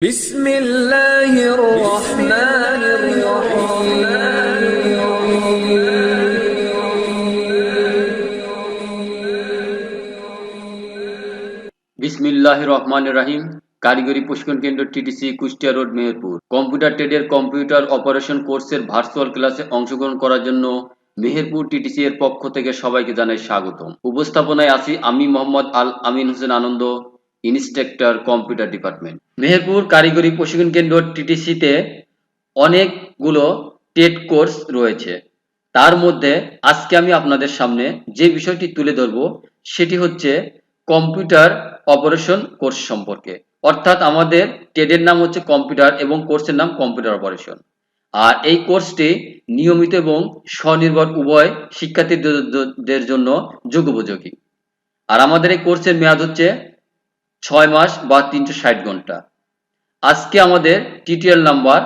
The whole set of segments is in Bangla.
بسم الله الرحمن বিসমিল্লাহির রহমানির রহিম। কারিগরি প্রশিক্ষণ কেন্দ্র TTC, Kushtia road, Meherpur. Computer ট্রেডের কম্পিউটার অপারেশন কোর্সের ভার্চুয়াল ক্লাসে অংশগ্রহণ করার জন্য মেহেরপুর টিটিসি এর পক্ষ থেকে সবাইকে জানাই স্বাগতম। উপস্থাপনায় আছি আমি মোহাম্মদ আল আমিন হোসেন আনন্দ, ইন্সট্রাক্টর, কম্পিউটার ডিপার্টমেন্ট, মেহেরপুর কারিগরি প্রশিক্ষণ কেন্দ্র টিটিসিতে অনেকগুলো টেট কোর্স রয়েছে। তার মধ্যে আজকে আমি আপনাদের সামনে যে বিষয়টি তুলে ধরব সেটি হচ্ছে কম্পিউটার অপারেশন কোর্স সম্পর্কে। অর্থাৎ আমাদের ট্রেডের নাম হচ্ছে কম্পিউটার এবং কোর্সের নাম কম্পিউটার অপারেশন। আর এই কোর্সটি নিয়মিত এবং স্বনির্ভর উভয় শিক্ষার্থীদের জন্য যুগোপযোগী। আর আমাদের এই কোর্সের মেয়াদ হচ্ছে 6 মাস বা 360 ঘন্টা। আজকে আমাদের টিউটোরিয়াল নাম্বার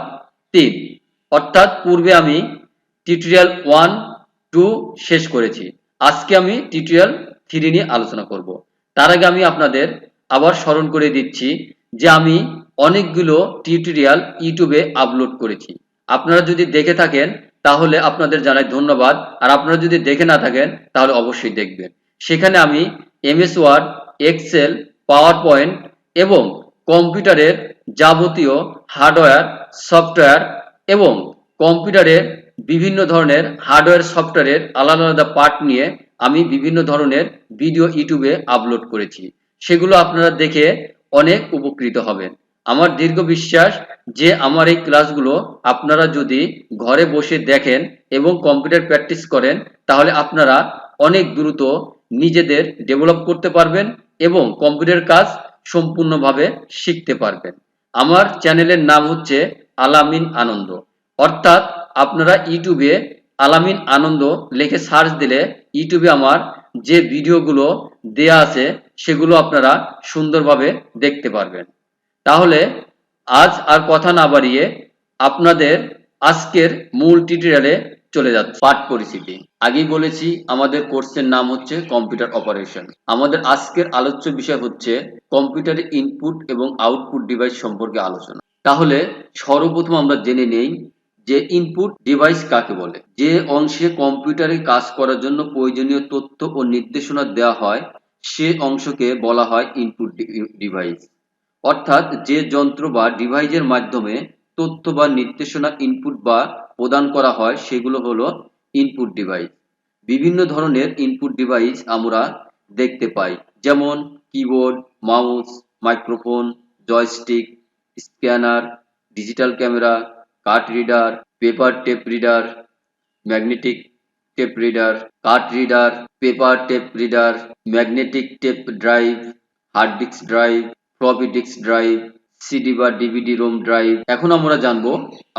3, অর্থাৎ পূর্বে আমি টিউটোরিয়াল 1, 2 শেষ করেছি। আজকে আমি টিউটোরিয়াল 3 নিয়ে আলোচনা করব। তার আগে আমি আপনাদের আবার স্মরণ করে দিচ্ছি যে আমি অনেকগুলো টিউটোরিয়াল ইউটিউবে আপলোড করেছি। আপনারা যদি দেখে থাকেন তাহলে আপনাদের জানাই ধন্যবাদ, আর আপনারা যদি দেখে না থাকেন তাহলে অবশ্যই দেখবেন। সেখানে আমি MS Word, Excel, PowerPoint এবং কম্পিউটারের যাবতীয় হার্ডওয়্যার, সফটওয়্যার এবং কম্পিউটারের বিভিন্ন ধরনের হার্ডওয়্যার, সফটওয়্যারের আলাদা আলাদা পার্ট নিয়ে আমি বিভিন্ন ধরনের ভিডিও ইউটিউবে আপলোড করেছি। সেগুলো আপনারা দেখে অনেক উপকৃত হবেন। আমার দীর্ঘ বিশ্বাস যে আমার এই ক্লাসগুলো আপনারা যদি ঘরে বসে দেখেন এবং কম্পিউটার প্র্যাকটিস করেন তাহলে আপনারা অনেক দ্রুত নিজেদের ডেভেলপ করতে পারবেন এবং কম্পিউটার কাজ সম্পূর্ণভাবে শিখতে পারবেন। আমার চ্যানেলের নাম হচ্ছে আল আমিন আনন্দ। অর্থাৎ আপনারা ইউটিউবে আল আমিন আনন্দ লিখে সার্চ দিলে ইউটিউবে আমার যে ভিডিওগুলো দেয়া আছে সেগুলো আপনারা সুন্দরভাবে দেখতে পারবেন। তাহলে আজ আর কথা না বাড়িয়ে আপনাদের আজকের মূল টিউটোরিয়ালে চলে যাচ্ছে। পাঠ পরিচিতি। আগেই বলেছি আমাদের কোর্সের নাম হচ্ছে কম্পিউটার অপারেশন। আমাদের আজকের আলোচ্য বিষয় হচ্ছে কম্পিউটারের ইনপুট এবং আউটপুট ডিভাইস সম্পর্কে আলোচনা। তাহলে সর্বপ্রথম আমরা জেনে নেই যে ইনপুট ডিভাইস কাকে বলে। যে অংশে কম্পিউটারে কাজ করার জন্য প্রয়োজনীয় তথ্য ও নির্দেশনা দেওয়া হয় সে অংশকে বলা হয় ইনপুট ডিভাইস। অর্থাৎ যে যন্ত্র বা ডিভাইসের মাধ্যমে তথ্য বা নির্দেশনা ইনপুট বা প্রদান করা হয় সেগুলো হলো ইনপুট ডিভাইস। বিভিন্ন ধরনের ইনপুট ডিভাইস আমরা দেখতে পাই, যেমন keyboard, mouse, microphone, joystick, scanner, digital camera, card reader, paper tape reader, magnetic tape reader, card reader, paper tape reader, magnetic tape drive, hard disk drive, floppy disk drive, CD বা ডিভিডি রোম ড্রাইভ। এখন আমরা জানবো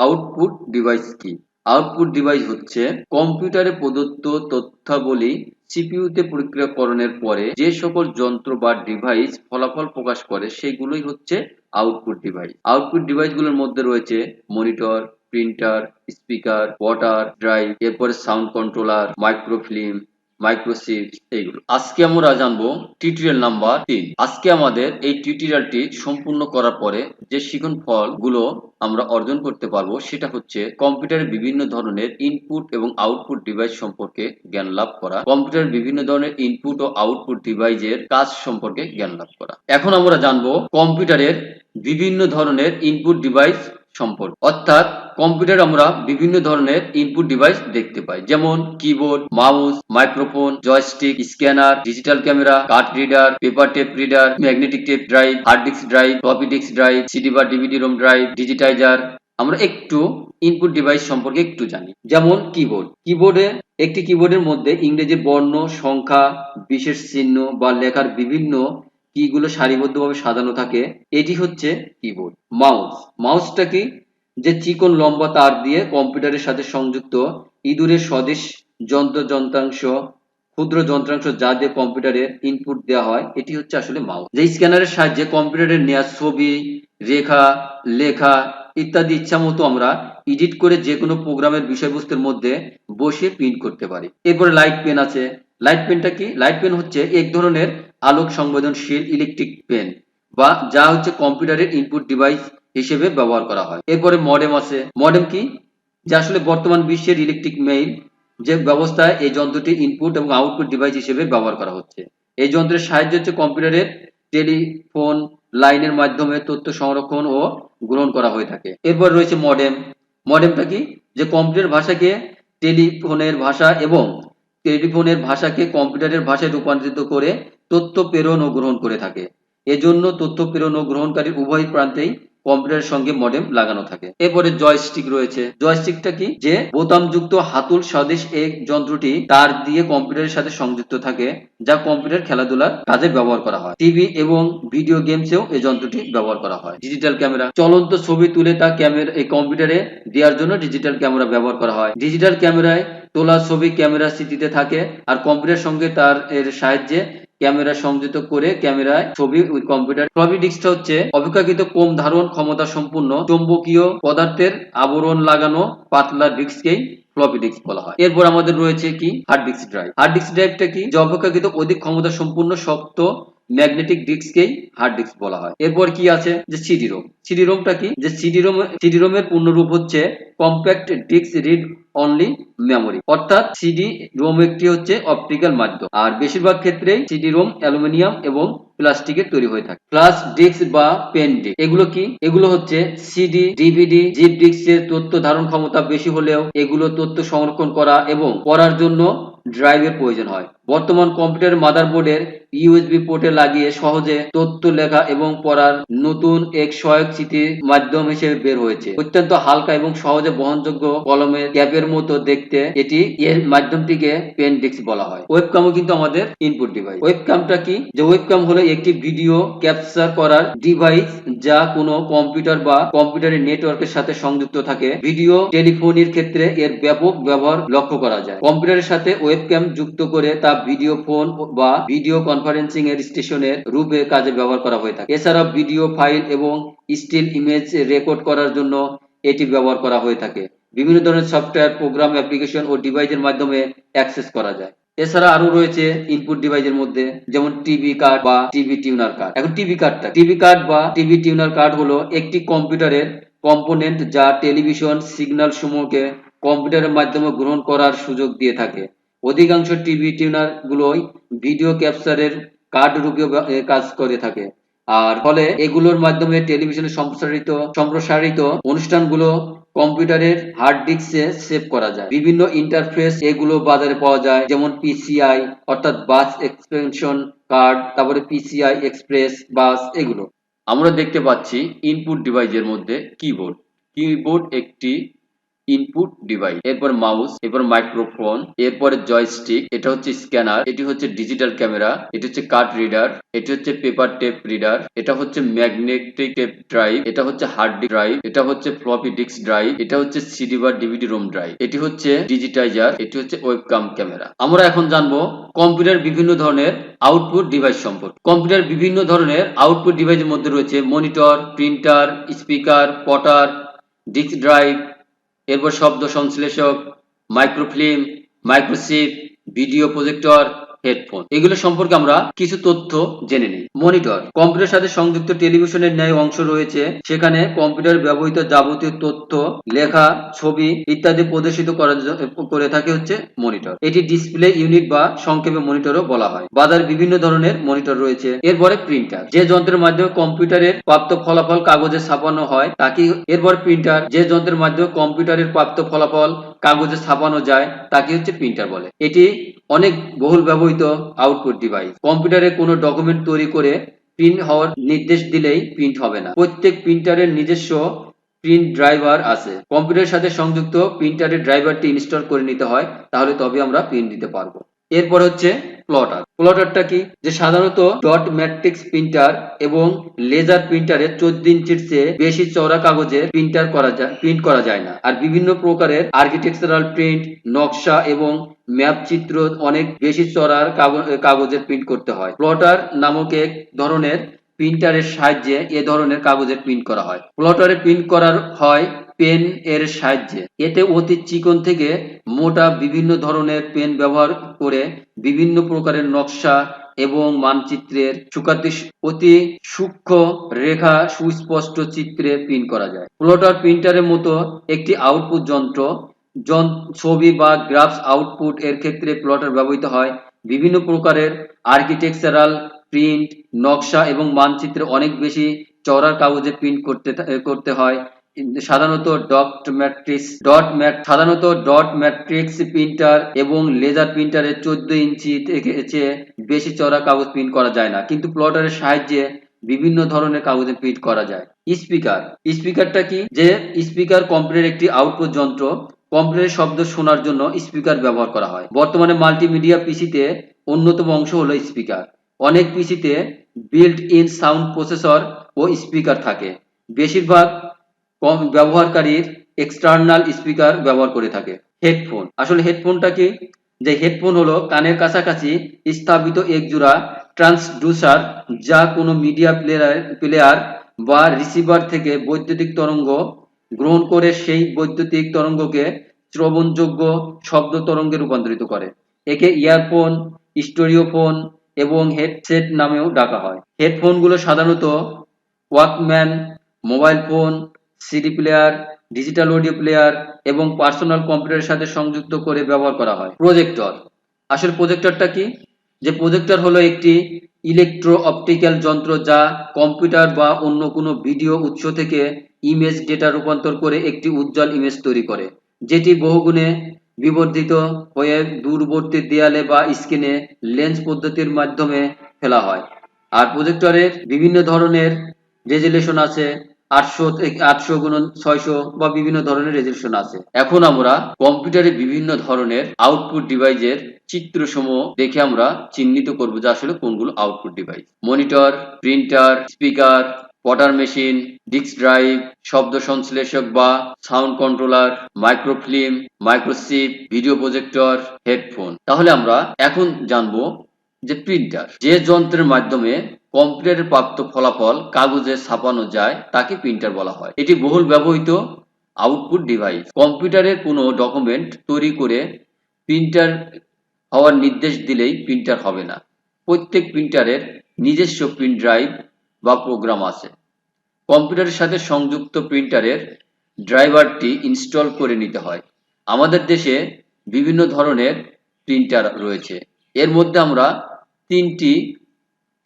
আউটপুট ডিভাইস কি। আউটপুট ডিভাইস হচ্ছে কম্পিউটারে প্রদত্ত তথ্যাবলী সিপিইউতে প্রক্রিয়াকরণের পরে যে সকল যন্ত্র বা ডিভাইস ফলাফল প্রকাশ করে সেগুলোই হচ্ছে আউটপুট ডিভাইস। আউটপুট ডিভাইসগুলোর মধ্যে রয়েছে monitor, printer, speaker, water drive, এরপরে সাউন্ড কন্ট্রোলার, মাইক্রোফিল্ম, মাইক্রোচিপস, এইগুলো। আজকে আমরা জানবো টিউটোরিয়াল নাম্বার 3। আজকে আমাদের এই টিউটোরিয়ালটি সম্পূর্ণ করার পরে যে শিখন ফল গুলো আমরা অর্জন করতে পারবো সেটা হচ্ছে কম্পিউটারের বিভিন্ন ধরনের ইনপুট এবং আউটপুট ডিভাইস সম্পর্কে জ্ঞান লাভ করা, কম্পিউটারের বিভিন্ন ধরনের ইনপুট ও আউটপুট ডিভাইসের কাজ সম্পর্কে জ্ঞান লাভ করা। এখন আমরা জানবো কম্পিউটারের বিভিন্ন ধরনের ইনপুট ডিভাইস সম্পর্কে। অর্থাৎ কম্পিউটারে আমরা বিভিন্ন ধরনের ইনপুট ডিভাইস দেখতে পাই, যেমন keyboard, mouse, microphone, joystick, scanner, digital camera, card reader, paper tape reader, magnetic tape drive, hard disk drive, floppy disk drive, CD বা ডিভিডি রোম ড্রাইভ, ডিজিটাইজার। আমরা একটু ইনপুট ডিভাইস সম্পর্কে একটু জানি। যেমন কিবোর্ড। একটি কিবোর্ডের মধ্যে ইংরেজি বর্ণ, সংখ্যা, বিশেষ চিহ্ন বা লেখার বিভিন্ন কিগুলো সারিবদ্ধভাবে সাজানো থাকে, এটি হচ্ছে কিবোর্ড। মাউস। মাউসটা কি? যে চিকন লম্বা তার দিয়ে কম্পিউটারের সাথে সংযুক্ত ইঁদুরের স্বদেশ যন্ত্রাংশ, ক্ষুদ্র যন্ত্রাংশ যা দিয়ে কম্পিউটারে ইনপুট দেওয়া হয়, এটি হচ্ছে আসলে মাউস। যে স্ক্যানারের সাহায্যে কম্পিউটারের নেওয়া ছবি, রেখা, লেখা ইত্যাদি ইচ্ছামতো আমরা এডিট করে যে কোনো প্রোগ্রামের বিষয়বস্তুর মধ্যে বসিয়ে প্রিন্ট করতে পারি। এরপরে লাইট পেন আছে। লাইট পেনটা কি? লাইট পেন হচ্ছে এক ধরনের আলোক সংবেদনশীল ইলেকট্রিক পেন বা যা হচ্ছে কম্পিউটারের ইনপুট ডিভাইস হিসেবে ব্যবহার করা হয়। এরপরে মডেম আছে। মডেম কি? যে আসলে বর্তমান বিশ্বের ইলেকট্রিক মেইল যে ব্যবস্থায় এই যন্ত্রটি ইনপুট এবং আউটপুট ডিভাইস হিসেবে ব্যবহার করা হচ্ছে। এই যন্ত্রের সাহায্যে হচ্ছে কম্পিউটারের টেলিফোন লাইনের মাধ্যমে তথ্য সংরক্ষণ ও গ্রহণ করা হয়ে থাকে। এরপর রয়েছে মডেম। মডেমটা কি? যে কম্পিউটার ভাষাকে টেলিফোনের ভাষা এবং টেলিফোনের ভাষাকে কম্পিউটারের ভাষায় রূপান্তরিত করে তথ্য প্রেরণ ও গ্রহণ করে থাকে। এজন্য তথ্য প্রেরণ ও গ্রহণকারীর উভয় প্রান্তেই কম্পিউটারের সঙ্গে মডেম লাগানো থাকে। এরপরে জয়স্টিক রয়েছে। জয়স্টিকটা কি? যে বোতামযুক্ত হাতুল সদৃশ এই যন্ত্রটি তার দিয়ে কম্পিউটারের সাথে সংযুক্ত থাকে, যা কম্পিউটার খেলাধুলার কাজে ব্যবহার করা হয়। টিভি এবং ভিডিও গেমসেও এই যন্ত্রটি ব্যবহার করা হয়। ডিজিটাল ক্যামেরা, চলন্ত ছবি তুলে তা এই কম্পিউটারে দেওয়ার জন্য ডিজিটাল ক্যামেরা ব্যবহার করা হয়। ডিজিটাল ক্যামেরায় তোলা ছবি ক্যামেরা স্মৃতিতে থাকে, আর কম্পিউটার সঙ্গে তার এর সাহায্যে ক্যামেরা সংযুক্ত করে ক্যামেরায় ছবি ওই কম্পিউটার। ফ্লপি ডিস্কটা হচ্ছে অপেক্ষাকৃত কম ধারণ ক্ষমতা সম্পূর্ণ চৌম্বকীয় পদার্থের আবরণ লাগানো পাতলা ডিস্ককেই ফ্লপি ডিস্ক বলা হয়। এরপর আমাদের রয়েছে কি? Hard disk drive. Hard disk ড্রাইভটা কি? যে অপেক্ষাকৃত অধিক ক্ষমতা সম্পূর্ণ শক্ত ম্যাগনেটিক ডিস্ককেই হার্ড ডিস্ক বলা হয়। এরপর কি আছে? যে সিডি রোম। সিডি রোমটা কি? যে সিডি রোমের পূর্ণরূপ হচ্ছে compact disk read only memory, অর্থাৎ সিডি রোম একটি হচ্ছে অপটিক্যাল মাধ্যম, আর বেশিরভাগ ক্ষেত্রেই সিডি রোম অ্যালুমিনিয়াম এবং প্লাস্টিকের তৈরি হয়ে থাকে। ফ্ল্যাশ ডিস্ক বা পেন ডিস্ক, এগুলো কি? এগুলো হচ্ছে সিডি ডিভিডি জিপ ডিস্কের তথ্য ধারণ ক্ষমতা বেশি হলেও এগুলো তথ্য সংরক্ষণ করা এবং পড়ার জন্য ড্রাইভের প্রয়োজন হয়। বর্তমান কম্পিউটার মাদারবোর্ডের ইউএসবি পোর্টে লাগিয়ে সহজে তথ্য লেখা এবং পড়ার নতুন এক সহায়ক স্মৃতির মাধ্যম হিসেবে বের হয়েছে। অত্যন্ত হালকা এবং সহজে বহনযোগ্য কলমের ক্যাপের মতো দেখতে এটি, এর মাধ্যমটিকে পেন ডিস্ক বলা হয়। ওয়েবক্যামও কিন্তু আমাদের ইনপুট ডিভাইস। ওয়েবক্যামটা কি? যে ওয়েবক্যাম হলো একটি ভিডিও ক্যাপচার করার ডিভাইস যা কোনো কম্পিউটার বা কম্পিউটারের নেটওয়ার্কের সাথে সংযুক্ত থাকে। ভিডিও টেলিফোনির ক্ষেত্রে এর ব্যাপক ব্যবহার লক্ষ্য করা যায়। কম্পিউটারের সাথে ওয়েবক্যাম যুক্ত করে তা ভিডিও ফোন বা ভিডিও কনফারেন্সিং এর স্টেশনের রূপে কাজে ব্যবহার করা হয়ে থাকে। এছাড়া ভিডিও ফাইল এবং স্টিল ইমেজ রেকর্ড করার জন্য এটি ব্যবহার করা হয়ে থাকে। বিভিন্ন ধরনের সফটওয়্যার, প্রোগ্রাম, অ্যাপ্লিকেশন ও ডিভাইসের মাধ্যমে অ্যাক্সেস করা যায়। এছাড়া আরো রয়েছে ইনপুট ডিভাইসের মধ্যে, যেমন টিভি কার্ড বা টিভি টিউনার কার্ড। এখন টিভি কার্ড বা টিভি টিউনার কার্ড হলো একটি কম্পিউটারের কম্পোনেন্ট যা টেলিভিশন সিগন্যাল সমূহকে কম্পিউটারের মাধ্যমে গ্রহণ করার সুযোগ দিয়ে থাকে। অধিকাংশ টিভি টিউনার গুলোই ভিডিও ক্যাপচারের কার্ড রূপে কাজ করে থাকে, আর ফলে এগুলোর মাধ্যমে টেলিভিশনে সম্প্রসারিত অনুষ্ঠানগুলো কম্পিউটারের হার্ড ডিস্কে সেভ করা যায়। বিভিন্ন ইন্টারফেস এগুলো বাজারে পাওয়া যায়, যেমন পিসিআই অর্থাৎ বাস এক্সটেনশন কার্ড, তারপরে পিসিআই এক্সপ্রেস বাস, এগুলো। আমরা দেখতে পাচ্ছি ইনপুট ডিভাইসের মধ্যে কিবোর্ড। কিবোর্ড একটি ইনপুট ডিভাইস। এরপর মাউস, এরপর মাইক্রোফোন, এরপরে জয়স্টিক, এটা হচ্ছে স্ক্যানার, এটি হচ্ছে ডিজিটাল ক্যামেরা, এটি হচ্ছে কার্ড রিডার, এটি হচ্ছে পেপার টেপ রিডার, এটা হচ্ছে ম্যাগনেটিক টেপ ড্রাইভ, এটা হচ্ছে হার্ড ড্রাইভ, এটা হচ্ছে ফ্লপি ডিস্ক ড্রাইভ, এটা হচ্ছে সিডি বা ডিভিডি রোম ড্রাইভ, এটি হচ্ছে ডিজিটাইজার, এটি হচ্ছে ওয়েবক্যাম ক্যামেরা। আমরা এখন জানবো কম্পিউটার বিভিন্ন ধরনের আউটপুট ডিভাইস সম্পর্কে। কম্পিউটার বিভিন্ন ধরনের আউটপুট ডিভাইসের মধ্যে রয়েছে monitor, printer, speaker, plotter, disk drive, এরপর শব্দ সংশ্লেষক, microfilm, microchip, video projector, headphone. এগুলো সম্পর্কে আমরা কিছু তথ্য জেনে নিই। মনিটর, কম্পিউটারের সাথে সংযুক্ত টেলিভিশনের ন্যায় অংশ রয়েছে। সেখানে কম্পিউটার ব্যবহৃত যাবতীয় তথ্য, লেখা, ছবি ইত্যাদি প্রদর্শিত করে থাকে হচ্ছে মনিটর। এটি ডিসপ্লে ইউনিট বা সংক্ষেপে মনিটরও বলা হয়। বাজারে বিভিন্ন ধরনের মনিটর রয়েছে। এরপরে প্রিন্টার, যে যন্ত্রের মাধ্যমে কম্পিউটারের প্রাপ্ত ফলাফল কাগজে ছাপানো হয় তাকে। এরপর প্রিন্টার, যে যন্ত্রের মাধ্যমে কম্পিউটারের প্রাপ্ত ফলাফল কাগজে ছাপানো যায় তাকে হচ্ছে প্রিন্টার বলে। এটি অনেক বহুল ব্যবহৃত আউটপুট ডিভাইস। কম্পিউটারে কোনো ডকুমেন্ট তৈরি করে প্রিন্ট হওয়ার নির্দেশ দিলেই প্রিন্ট হবে না। প্রত্যেক প্রিন্টারের নিজস্ব প্রিন্ট ড্রাইভার আছে। কম্পিউটারের সাথে সংযুক্ত প্রিন্টারের ড্রাইভারটি ইনস্টল করে নিতে হয়, তাহলে তবে আমরা প্রিন্ট দিতে পারবো। এরপর হচ্ছে প্লটার। প্লটারটা কি? যে সাধারণত ডট ম্যাট্রিক্স প্রিন্টার এবং লেজার প্রিন্টারে 14 ইঞ্চির চেয়ে বেশি চওড়া কাগজে প্রিন্ট করা যায় না। আর বিভিন্ন প্রকারের আর্কিটেকচারাল প্রিন্ট, নকশা এবং ম্যাপ চিত্র অনেক বেশি চওড়ার কাগজে প্রিন্ট করতে হয়। প্লটার নামক এক ধরনের প্রিন্টারের সাহায্যে এ ধরনের কাগজে প্রিন্ট করা হয়। প্লটারে প্রিন্ট করার হয় পেন এর সাহায্যে। এতে অতি চিকন থেকে মোটা বিভিন্ন ধরনের পেন ব্যবহার করে বিভিন্ন প্রকারের নকশা এবং মানচিত্রের অতি সূক্ষ্ম রেখা সুস্পষ্ট চিত্রে প্রিন্ট করা যায়। প্লটার প্রিন্টারের মতো একটি আউটপুট যন্ত্র ছবি বা গ্রাফস আউটপুট এর ক্ষেত্রে প্লটার ব্যবহৃত হয়। বিভিন্ন প্রকারের আর্কিটেকচারাল প্রিন্ট, নকশা এবং মানচিত্রে অনেক বেশি চওড়া কাগজে প্রিন্ট করতে হয়। সাধারণত ডট ম্যাট্রিক্স প্রিন্টার এবং লেজার প্রিন্টারে 14 ইঞ্চি থেকে চেয়ে বেশি চওড়া কাগজ প্রিন্ট করা যায় না, কিন্তু প্লটারের সাহায্যে বিভিন্ন ধরনের কাগজে প্রিন্ট করা যায়। স্পিকারটা কি? যে স্পিকার কম্পিউটারের একটি আউটপুট যন্ত্র। কম্পিউটারের শব্দ শোনার জন্য স্পিকার ব্যবহার করা হয়। বর্তমানে মাল্টিমিডিয়া পিসিতে অন্যতম অংশ হলো স্পিকার। অনেক পিসিতে বিল্ট ইন সাউন্ড প্রসেসর ও স্পিকার থাকে। বেশিরভাগ কম ব্যবহারকারীর এক্সটার্নাল স্পিকার ব্যবহার করে থাকে। হেডফোন। আসলে হেডফোনটা কি? যে হেডফোন হলো কানের কাছাকাছি স্থাপিত একজোড়া ট্রান্সডুসার, যা কোনো মিডিয়া প্লেয়ার বা রিসিভার থেকে বৈদ্যুতিক তরঙ্গ গ্রহণ করে সেই বৈদ্যুতিক তরঙ্গকে শ্রবণযোগ্য শব্দ তরঙ্গে রূপান্তরিত করে। একে ইয়ারফোন, স্টেরিওফোন এবং হেডসেট নামেও ডাকা হয়। হেডফোনগুলো সাধারণত Walkman, mobile phone, CD player, digital audio player এবং পার্সোনাল কম্পিউটারের সাথে সংযুক্ত করে ব্যবহার করা হয়। প্রজেক্টর। আসলে প্রজেক্টরটা কি? যে প্রজেক্টর হলো একটি ইলেকট্রো অপটিক্যাল যন্ত্র যা কম্পিউটার বা অন্য কোনো ভিডিও উৎস থেকে ইমেজ ডেটা রূপান্তর করে একটি উজ্জ্বল ইমেজ তৈরি করে, যেটি বহুগুণে বিবর্ধিত হয়ে দূরবর্তী দেয়ালে বা স্ক্রিনে লেন্স পদ্ধতির মাধ্যমে ফেলা হয়। আর প্রজেক্টরের বিভিন্ন ধরনের রেজুলেশন আছে, 800x600 বা বিভিন্ন ধরনের রেজুলেশন আছে। এখন আমরা কম্পিউটারে বিভিন্ন ধরনের আউটপুট ডিভাইসের চিত্রসমূহ দেখে আমরা চিহ্নিত করব যে আসলে কোনগুলো output device. Monitor, printer, speaker, plotter machine, disk drive, শব্দ সংশ্লেষক বা sound controller, microfilm, microchip, video projector, headphone. তাহলে আমরা এখন জানবো যে প্রিন্টার, যে যন্ত্রের মাধ্যমে কম্পিউটারের প্রাপ্ত ফলাফল কাগজে ছাপানো যায় তাকে প্রিন্টার বলা হয়। এটি বহুল ব্যবহৃত আউটপুট ডিভাইস। কম্পিউটারের কোনো ডকুমেন্ট তৈরি করে প্রিন্টার হওয়ার নির্দেশ দিলেই প্রিন্টার হবে না। প্রত্যেক প্রিন্টারের নিজস্ব প্রিন্ট ড্রাইভ বা প্রোগ্রাম আছে। কম্পিউটারের সাথে সংযুক্ত প্রিন্টারের ড্রাইভারটি ইনস্টল করে নিতে হয়। আমাদের দেশে বিভিন্ন ধরনের প্রিন্টার রয়েছে। এর মধ্যে আমরা 3টি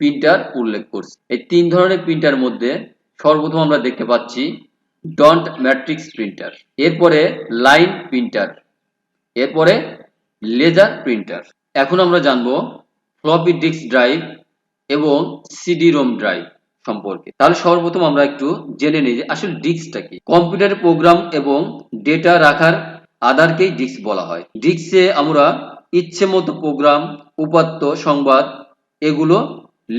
প্রিন্টার উল্লেখ করছি। এই 3 ধরনের প্রিন্টার মধ্যে সর্বপ্রথম আমরা দেখতে পাচ্ছি ডট ম্যাট্রিক্স প্রিন্টার, এরপরে লাইন প্রিন্টার, এরপরে লেজার প্রিন্টার। এখন আমরা জানবো ফ্লপি ডিস্ক ড্রাইভ এবং সিডি রোম ড্রাইভ সম্পর্কে। তাহলে সর্বপ্রথম আমরা একটু জেনে নিই যে আসলে ডিস্কটা কি। কম্পিউটারের প্রোগ্রাম এবং ডেটা রাখার আধারকেই ডিস্ক বলা হয়। ডিস্কে আমরা ইচ্ছে মতো প্রোগ্রাম, উপাত্ত, সংবাদ এগুলো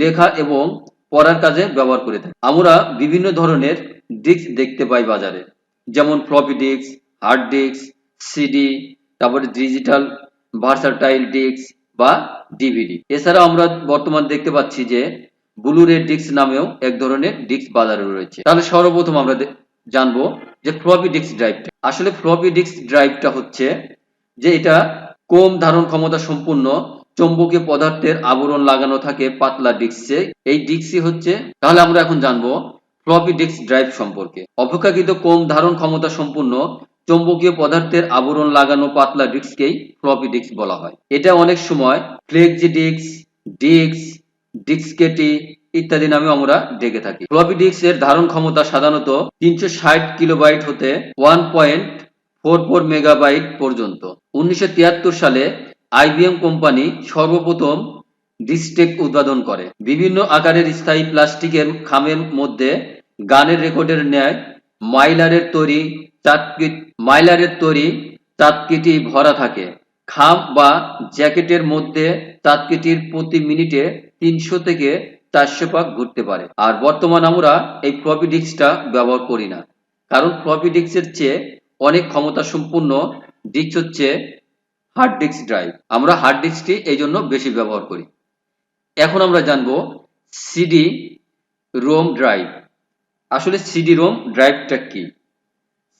লেখা এবং পড়ার কাজে ব্যবহার করে থাকি। আমরা বিভিন্ন ধরনের ডিস্ক দেখতে পাই বাজারে, যেমন floppy disk, hard disk, CD, তারপরে ডিজিটাল ভার্সাটাইল ডিস্ক বা ডিভিডি। এছাড়া আমরা বর্তমান দেখতে পাচ্ছি যে ব্লুরে ডিস্ক নামেও এক ধরনের ডিস্ক বাজারে রয়েছে। তাহলে সর্বপ্রথম আমরা জানবো যে ফ্লপি ডিস্ক ড্রাইভটা। আসলে ফ্লপি ডিস্ক ড্রাইভটা হচ্ছে যে এটা কম ধারণ ক্ষমতা সম্পূর্ণ চৌম্বকীয় পদার্থের আবরণ লাগানো থাকে পাতলা ডিস্কে। এই ডিস্কই হচ্ছে, তাহলে আমরা এখন জানবো ফ্লপি ডিস্ক ড্রাইভ সম্পর্কে। অপেক্ষাকৃত কম ধারণ ক্ষমতা সম্পূর্ণ চৌম্বকীয় পদার্থের আবরণ লাগানো পাতলা ডিস্ককেই ফ্লপি ডিস্ক বলা হয়। এটা অনেক সময় ফ্লেক্সি ডিস্ক, ডিস্কেটি ইত্যাদি নামে আমরা ডেকে থাকি। ফ্লপি ডিস্কের ধারণ ক্ষমতা সাধারণত 360 কিলোবাইট হতে 1.44 মেগাবাইট পর্যন্ত। 1973 সালে আইবিএম কোম্পানি সর্বপ্রথম ডিস্কটেক উদ্ভাবন করে। বিভিন্ন আকারের স্থায়ী প্লাস্টিকের খামের মধ্যে গানের রেকর্ডের ন্যায় মাইলারের তৈরি চাটকিটি ভরা থাকে। খাম বা জ্যাকেটের মধ্যে চাটকিটির প্রতি মিনিটে 300 থেকে 400 পাক ঘুরতে পারে। আর বর্তমান আমরা এই ফ্লপি ডিস্কটা ব্যবহার করি না, কারণ ফ্লপি ডিস্কের চেয়ে অনেক ক্ষমতা সম্পূর্ণ ডিস্ক হচ্ছে হার্ড ডিস্ক ড্রাইভ। আমরা হার্ড ডিস্কটি এই জন্য বেশি ব্যবহার করি। এখন আমরা জানবো সিডি রোম ড্রাইভ। আসলে সিডি রোম ড্রাইভটা কি?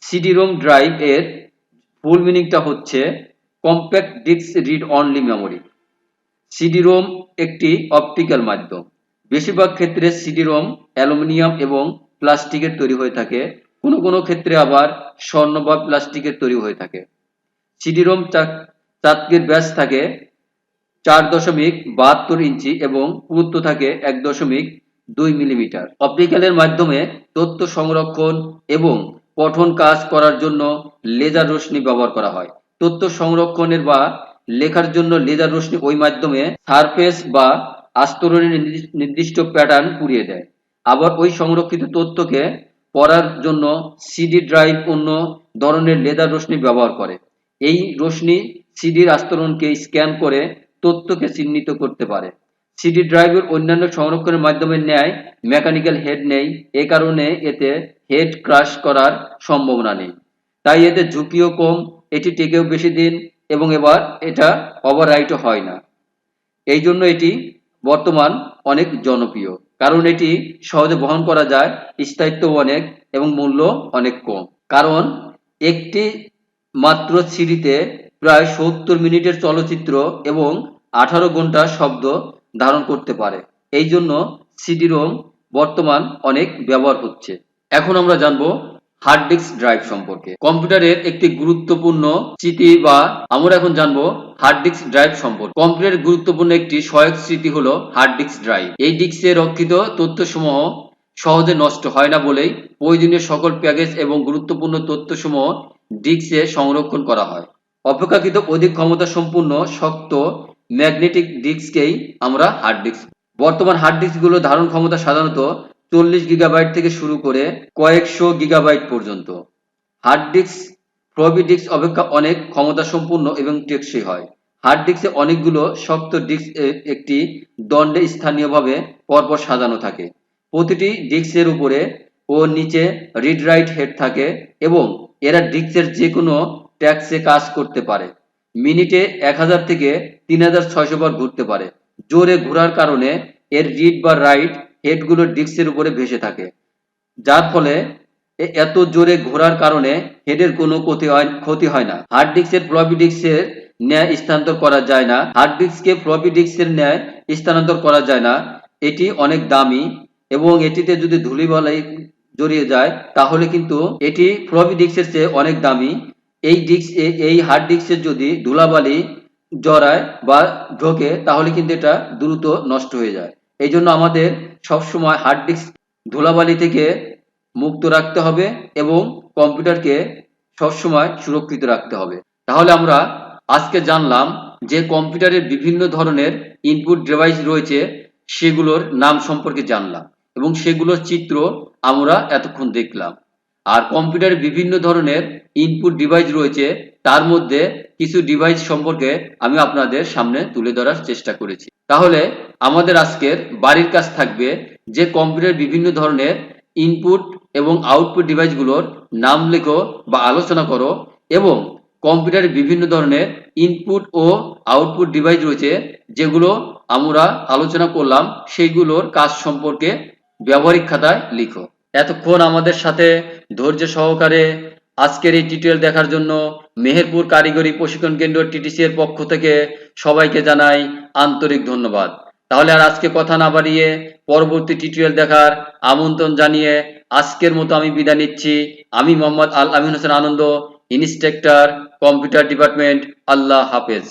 সিডি রোম ড্রাইভ এর ফুল মিনিংটা হচ্ছে compact disk read only memory. CD ROM একটি অপটিক্যাল মাধ্যম। বেশিরভাগ ক্ষেত্রে সিডি-রোম অ্যালুমিনিয়াম এবং প্লাস্টিকের তৈরি হয়ে থাকে, কোনো কোনো ক্ষেত্রে আবার স্বর্ণ বা প্লাস্টিকের তৈরি হয়ে থাকে। সিডি-রোম চাক্ষুষ ব্যাস থাকে 4.72 ইঞ্চি এবং পুরুত্ব থাকে 1.2 মিলিমিটার। অপটিক্যালের মাধ্যমে তথ্য সংরক্ষণ এবং পঠন কাজ করার জন্য লেজার রশ্মি ব্যবহার করা হয়। তথ্য সংরক্ষণের বা লেখার জন্য লেজার রশ্মি ওই মাধ্যমে সারফেস বা আস্তরণের নির্দিষ্ট প্যাটার্ন পুড়িয়ে দেয়। আবার ওই সংরক্ষিত তথ্যকে পড়ার জন্য সিডি ড্রাইভ অন্য ধরনের লেজার রশ্মি ব্যবহার করে। এই রশ্মি সিডির আস্তরণকে স্ক্যান করে তথ্যকে চিহ্নিত করতে পারে। সিডি ড্রাইভের অন্যান্য সংরক্ষণের মাধ্যমের ন্যায় মেকানিক্যাল হেড নেই, এ কারণে এতে হেড ক্রাশ করার সম্ভাবনা নেই, তাই এতে ঝুঁকিও কম, এটি টেকেও বেশি দিন এবং এটা ওভাররাইটও হয় না। এই জন্য এটি বর্তমান অনেক জনপ্রিয়, কারণ এটি সহজে বহন করা যায়, স্থায়িত্ব অনেক এবং মূল্য অনেক কম। কারণ একটি মাত্র সিডিতে প্রায় 70 মিনিটের চলচ্চিত্র এবং 18 ঘন্টা শব্দ ধারণ করতে পারে। এই জন্য সিডি-রোম বর্তমান অনেক ব্যবহার হচ্ছে। এখন আমরা জানবো হার্ড ডিস্ক ড্রাইভ সম্পর্কে। কম্পিউটারের একটি গুরুত্বপূর্ণ স্মৃতি বা আমরা এখন জানবো হার্ড ডিস্ক ড্রাইভ সম্পর্কে। কম্পিউটারের গুরুত্বপূর্ণ একটি সহায়ক স্মৃতি হলো হার্ড ডিস্ক ড্রাইভ। এই ডিস্কে রক্ষিত তথ্যসমূহ সহজে নষ্ট হয় না বলেই প্রয়োজনীয় সকল প্যাকেজ এবং গুরুত্বপূর্ণ তথ্যসমূহ ডিস্কে সংরক্ষণ করা হয়। অপেক্ষাকৃত অধিক ক্ষমতা সম্পূর্ণ শক্ত ম্যাগনেটিক ডিস্ককেই আমরা হার্ড ডিস্ক। বর্তমান হার্ড ডিস্কগুলো ধারণ ক্ষমতা সাধারণত 40 গিগাবাইট থেকে শুরু করে কয়েকশো গিগাবাইট পর্যন্ত। হার্ড ডিস্ক ফ্লপি ডিস্ক অপেক্ষা অনেক ক্ষমতা সম্পূর্ণ এবং টেকসই হয়। হার্ড ডিস্কে অনেকগুলো শক্ত ডিস্ক একটি দণ্ডে স্থানীয়ভাবে পরপর সাজানো থাকে। প্রতিটি ডিস্কের উপরে ও নিচে রিড রাইট হেড থাকে এবং এরা ডিস্কের যে কোনো ট্যাক্সে কাজ করতে পারে। মিনিটে 1000 থেকে 3600 বার ঘুরতে পারে। জোরে ঘোরার কারণে এর রিড বা রাইট হেডগুলো ডিস্কের উপরে ভেসে থাকে, যার ফলে এত জোরে ঘোরার কারণে হেডের কোনো ক্ষতি হয় না। হার্ড ডিস্কের ফ্লপি ডিস্কের ন্যায় স্থানান্তর করা যায় না। হার্ড ডিস্ককে ফ্লপি ডিস্কের ন্যায় স্থানান্তর করা যায় না। এটি অনেক দামি এবং এটিতে যদি ধূলিবালি জড়িয়ে যায় তাহলে কিন্তু এটি ফ্লপি ডিস্কের চেয়ে অনেক দামি। এই হার্ড ডিস্কের যদি ধুলাবালি জড়ায় বা ঢোকে তাহলে কিন্তু এটা দ্রুত নষ্ট হয়ে যায়। এই জন্য আমাদের সবসময় হার্ড ডিস্ক ধুলাবালি থেকে মুক্ত রাখতে হবে এবং কম্পিউটারকে সবসময় সুরক্ষিত রাখতে হবে। তাহলে আমরা আজকে জানলাম যে কম্পিউটারের বিভিন্ন ধরনের ইনপুট ডিভাইস রয়েছে, সেগুলোর নাম সম্পর্কে জানলাম এবং সেগুলোর চিত্র আমরা এতক্ষণ দেখলাম। আর কম্পিউটারের বিভিন্ন ধরনের ইনপুট ডিভাইস রয়েছে, তার মধ্যে কিছু ডিভাইস সম্পর্কে আমি আপনাদের সামনে তুলে ধরার চেষ্টা করেছি। তাহলে আমাদের আজকের বাড়ির কাজ থাকবে যে কম্পিউটারের বিভিন্ন ধরনের ইনপুট এবং আউটপুট ডিভাইসগুলোর নাম লেখো বা আলোচনা করো এবং কম্পিউটারে বিভিন্ন ধরনের ইনপুট ও আউটপুট ডিভাইস রয়েছে যেগুলো আমরা আলোচনা করলাম, সেইগুলোর কাজ সম্পর্কে ব্যবহারিক খাতায় লিখো। এতক্ষণ আমাদের সাথে ধৈর্য সহকারে আজকের এই টিউটোরিয়াল দেখার জন্য মেহেরপুর কারিগরি প্রশিক্ষণ কেন্দ্র টিটিসি এর পক্ষ থেকে সবাইকে জানাই আন্তরিক ধন্যবাদ। তাহলে আর আজকে কথা না বাড়িয়ে পরবর্তী টিউটোরিয়াল দেখার আমন্ত্রণ জানিয়ে আজকের মতো আমি বিদায় নিচ্ছি। আমি মোহাম্মদ আল আমিন হোসেন আনন্দ, ইন্সট্রাক্টর, কম্পিউটার ডিপার্টমেন্ট। আল্লাহ হাফেজ।